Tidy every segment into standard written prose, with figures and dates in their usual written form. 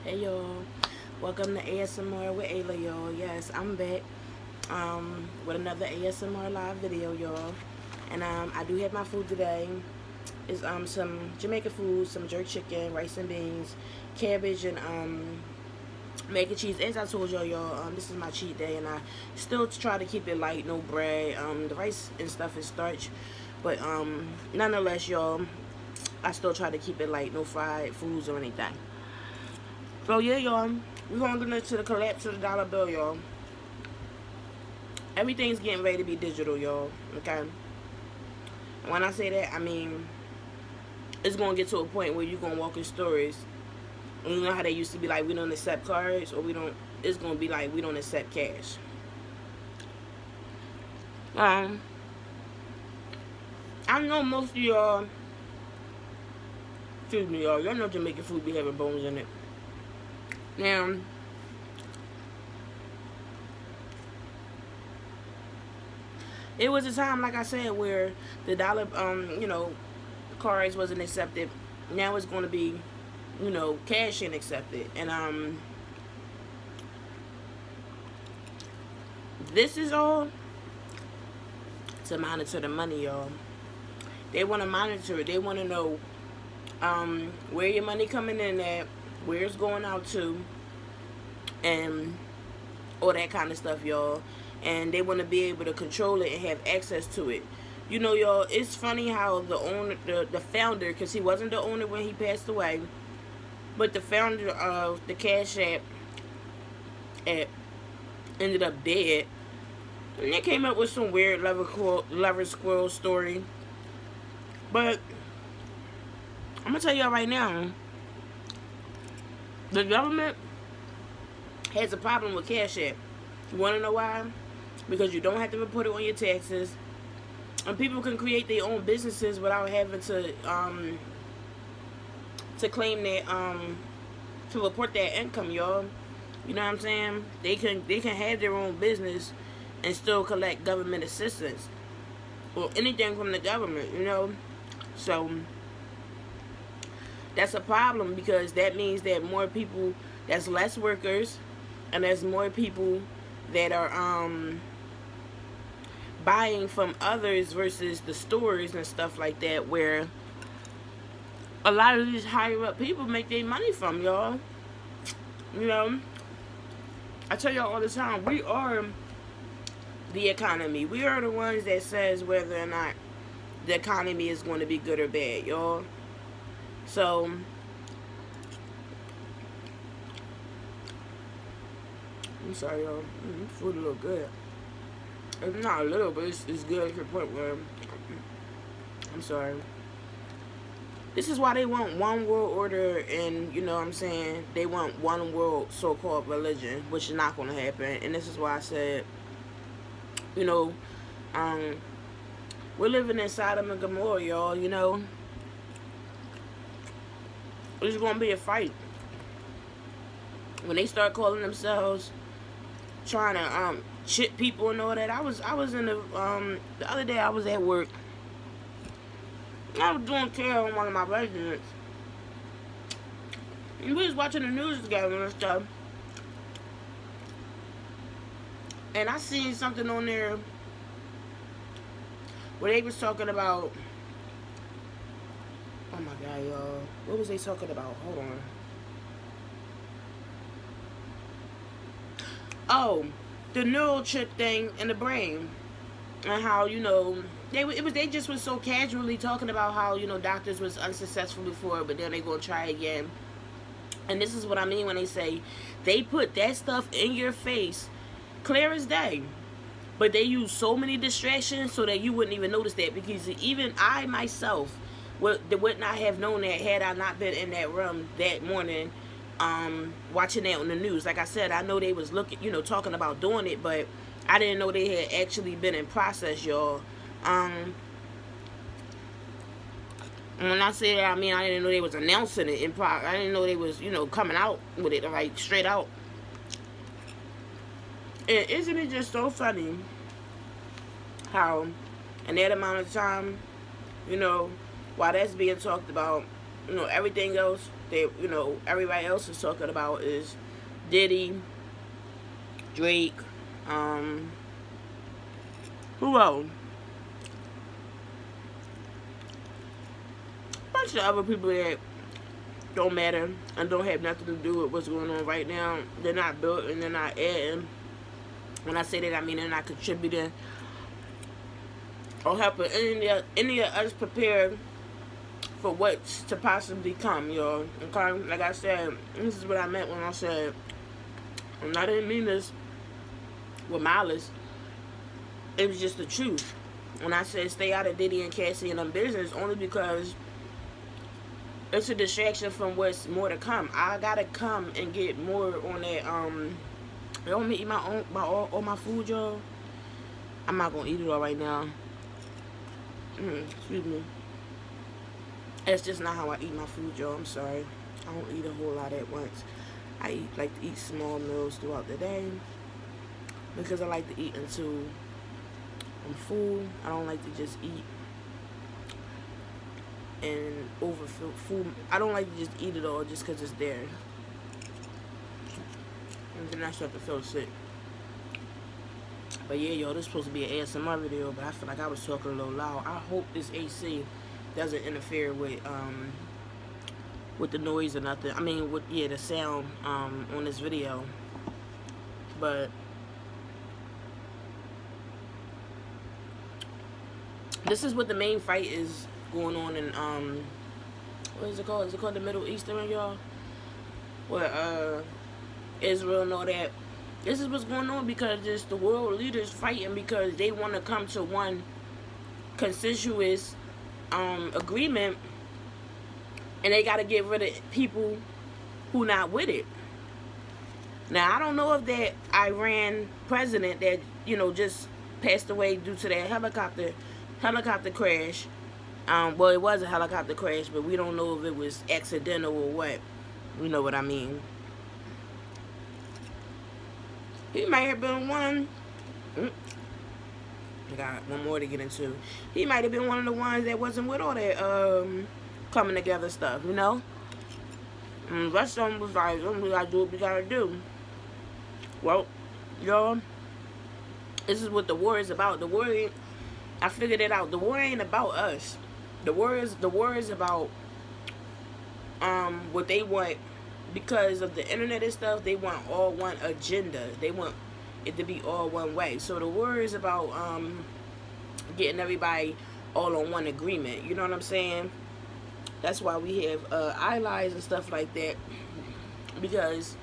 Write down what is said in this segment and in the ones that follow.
Hey y'all, welcome to ASMR with Ayla, y'all. Yes, I'm back with another ASMR live video, y'all. And I do have my food today. It's some Jamaican food, some jerk chicken, rice and beans, cabbage, and mac and cheese. As I told y'all, this is my cheat day, and I still try to keep it light, no bread. The rice and stuff is starch, but nonetheless, y'all, I still try to keep it light, no fried foods or anything. So yeah, y'all, we're gonna get into the collapse of the dollar bill, y'all. Everything's getting ready to be digital, y'all. Okay. And when I say that, I mean it's gonna get to a point where you're gonna walk in stores, and you know how they used to be like, we don't accept cards, or we don't. It's gonna be like, we don't accept cash. Um, I know most of y'all, excuse me, y'all know Jamaican food be having bones in it. Now, it was a time, like I said, where the dollar, cards wasn't accepted. Now it's going to be, cash and accepted. And this is all to monitor the money, y'all. They want to monitor it. They want to know where your money coming in at, where it's going out to, and all that kind of stuff, y'all. And they want to be able to control it and have access to it. You know, y'all, it's funny how the owner, the founder, because he wasn't the owner when he passed away, but the founder of the Cash App ended up dead. And they came up with some weird lover squirrel story. But I'm going to tell y'all right now, the government has a problem with Cash App. You want to know why? Because you don't have to report it on your taxes. And people can create their own businesses without having to claim that to report their income, y'all. You know what I'm saying? They can have their own business and still collect government assistance or anything from the government, you know. So that's a problem, because that means that more people, that's less workers, and there's more people that are buying from others versus the stores and stuff like that, where a lot of these higher up people make their money from, y'all. You know, I tell y'all all the time, we are the economy. We are the ones that says whether or not the economy is going to be good or bad, y'all. So I'm sorry, y'all. Food a little good. It's not a little, but it's good to the point where I'm sorry. This is why they want one world order, and you know what I'm saying, they want one world so-called religion, which is not going to happen. And this is why I said, you know, um, we're living in Sodom and Gomorrah, y'all. You know, there's going to be a fight when they start calling themselves trying to chip people and all that. I was in the other day I was at work. I was doing care on one of my residents, and we was watching the news together and stuff. And I seen something on there where they was talking about. Oh my god, y'all! What was they talking about? Hold on. Oh, the neural chip thing in the brain, and how, you know, they just was so casually talking about how, you know, doctors was unsuccessful before, but then they gonna try again. And this is what I mean when they say they put that stuff in your face clear as day, but they use so many distractions so that you wouldn't even notice that, because even I myself would not have known that had I not been in that room that morning, watching that on the news. Like I said, I know they was looking, you know, talking about doing it, but I didn't know they had actually been in process, y'all. When I say that, I mean I didn't know they was announcing it I didn't know they was, you know, coming out with it like straight out. And isn't it just so funny how in that amount of time, you know, while that's being talked about, you know, everything else that, you know, everybody else is talking about is Diddy, Drake, who else? A bunch of other people that don't matter and don't have nothing to do with what's going on right now. They're not built and they're not adding. When I say that, I mean they're not contributing or helping any of us prepare for what's to possibly come, y'all. Okay? Like I said, this is what I meant when I said, and I didn't mean this with malice. It was just the truth. When I said stay out of Diddy and Cassie and them business, only because it's a distraction from what's more to come. I gotta come and get more on that. You want me to eat all my food, y'all? I'm not gonna eat it all right now. Excuse me. That's just not how I eat my food, y'all. I'm sorry. I don't eat a whole lot at once. I like to eat small meals throughout the day because I like to eat until I'm full. I don't like to just eat and overfill food. I don't like to just eat it all just because it's there. And then I start to feel sick. But yeah, y'all, this is supposed to be an ASMR video, but I feel like I was talking a little loud. I hope this AC doesn't interfere with the noise or nothing. I mean, with the sound on this video. But this is what the main fight is going on in what is it called? Is it called the Middle Eastern, y'all? Where Israel and all that. This is what's going on because it's the world leaders fighting because they want to come to one consensuous agreement, and they got to get rid of people who not with it. Now, I don't know if that Iran president that, you know, just passed away due to that helicopter crash. Well, it was a helicopter crash, but we don't know if it was accidental or what. You know what I mean. He might have been one. I got one more to get into. He might have been one of the ones that wasn't with all that coming together stuff, you know. That's something was like, we gotta do what we gotta do. Well, y'all, this is what the war is about. The war ain't, I figured it out. The war ain't about us. The war is about what they want. Because of the internet and stuff, they want all one agenda. They want it to be all one way. So the war is about getting everybody all on one agreement. You know what I'm saying? That's why we have allies and stuff like that. Because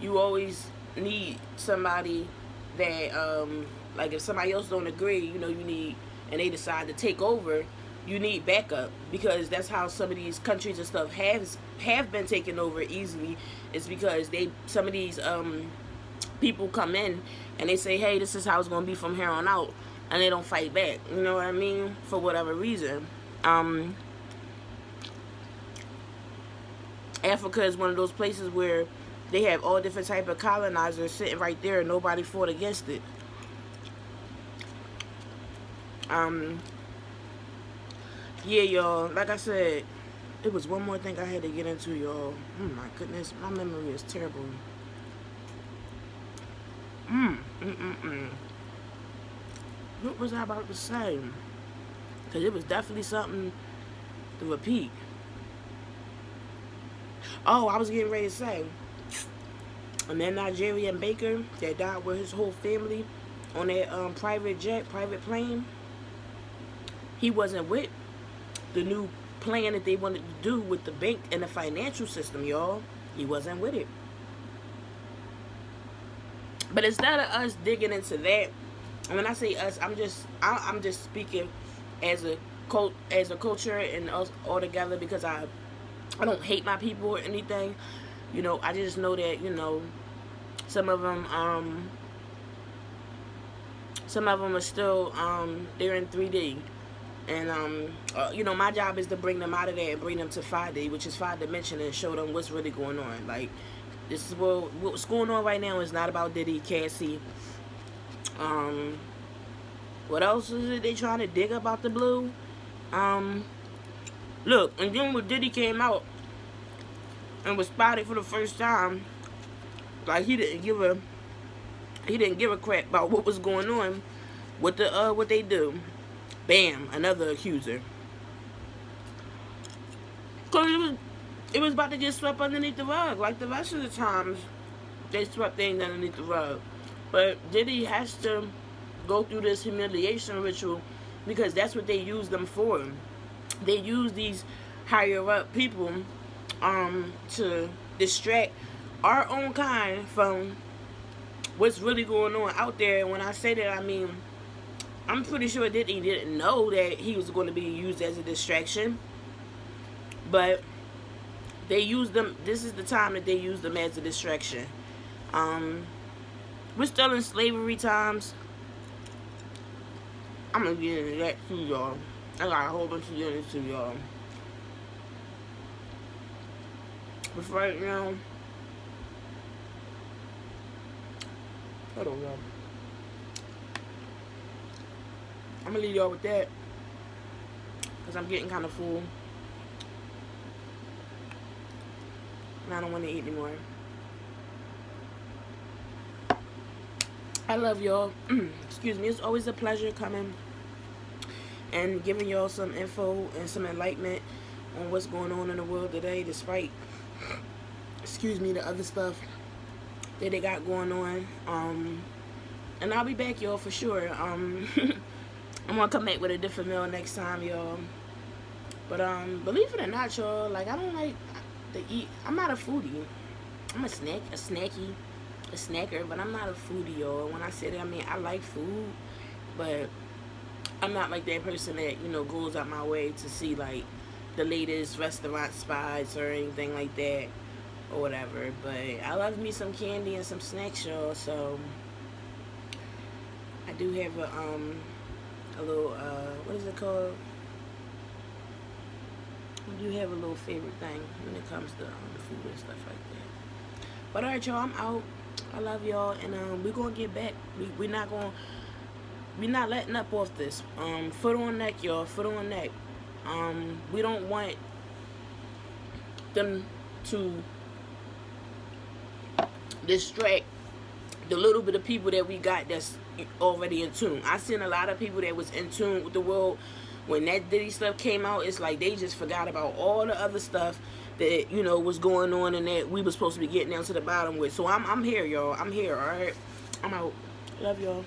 you always need somebody that, like if somebody else don't agree, you know, you need, and they decide to take over, you need backup, because that's how some of these countries and stuff have been taken over easily. It's because some of these people come in and they say, hey, this is how it's gonna be from here on out, and they don't fight back. You know what I mean? For whatever reason. Africa is one of those places where they have all different type of colonizers sitting right there and nobody fought against it. Yeah, y'all, like I said, it was one more thing I had to get into, y'all. Oh my goodness, my memory is terrible. What was I about to say? Because it was definitely something to repeat. Oh, I was getting ready to say, and that Nigerian baker that died with his whole family on that private plane, he wasn't with the new plan that they wanted to do with the bank and the financial system, y'all. He wasn't with it. But instead of us digging into that, and when I say us, I'm just speaking as a culture and us all together, because I don't hate my people or anything. You know, I just know that, you know, some of them are still they're in 3D. And, you know, my job is to bring them out of there and bring them to 5D, which is 5 dimension, and show them what's really going on. Like, this is what's going on right now is not about Diddy, Cassie. What else is it they trying to dig about the blue? Look, and then when Diddy came out, and was spotted for the first time. Like he didn't give a crap about what was going on with what they do. Bam, another accuser. Cause it was about to get swept underneath the rug, like the rest of the times they swept things underneath the rug. But Diddy has to go through this humiliation ritual because that's what they use them for. They use these higher up people to distract our own kind from what's really going on out there. And when I say that, I mean, I'm pretty sure that he didn't know that he was going to be used as a distraction. But they use them. This is the time that they use them as a distraction. We're still in slavery times. I'm going to get into that too, y'all. I got a whole bunch to get into, y'all. But right now, hold on, y'all. I'm going to leave y'all with that. Because I'm getting kind of full. And I don't want to eat anymore. I love y'all. Excuse me. It's always a pleasure coming and giving y'all some info and some enlightenment on what's going on in the world today, despite, excuse me, the other stuff that they got going on. And I'll be back, y'all, for sure. I'm gonna come back with a different meal next time, y'all. But believe it or not, y'all, like, I don't like to eat. I'm not a foodie. I'm a snacker, but I'm not a foodie, y'all. When I say that, I mean I like food, but I'm not like that person that, you know, goes out my way to see like the latest restaurant spots or anything like that or whatever. But I love me some candy and some snacks, y'all. So I do have a little what is it called? I do have a little favorite thing when it comes to food and stuff like that. But alright, y'all, I'm out. I love y'all, and we're gonna get back. We're not letting up off this. Foot on neck, y'all. Foot on neck. We don't want them to distract the little bit of people that we got that's already in tune. I seen a lot of people that was in tune with the world when that Diddy stuff came out. It's like they just forgot about all the other stuff that, you know, was going on and that we were supposed to be getting down to the bottom with. So I'm here, y'all. I'm here, alright? I'm out. Love y'all.